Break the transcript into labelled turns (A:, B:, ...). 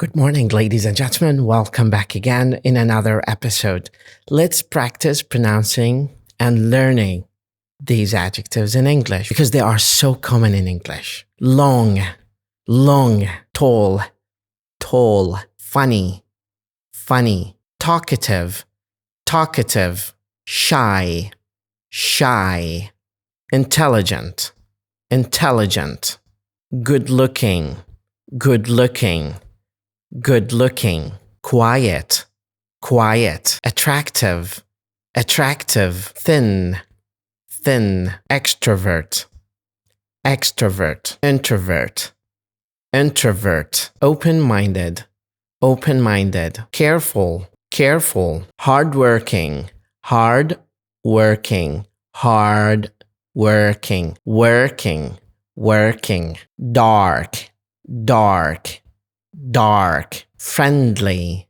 A: Good morning, ladies and gentlemen. Welcome back again in another episode. Let's practice pronouncing and learning these adjectives in English because they are so common in English. Long, tall, funny, talkative, shy, intelligent, good looking, quiet, attractive, thin, extrovert, introvert, open-minded, careful, hardworking, working, dark, friendly,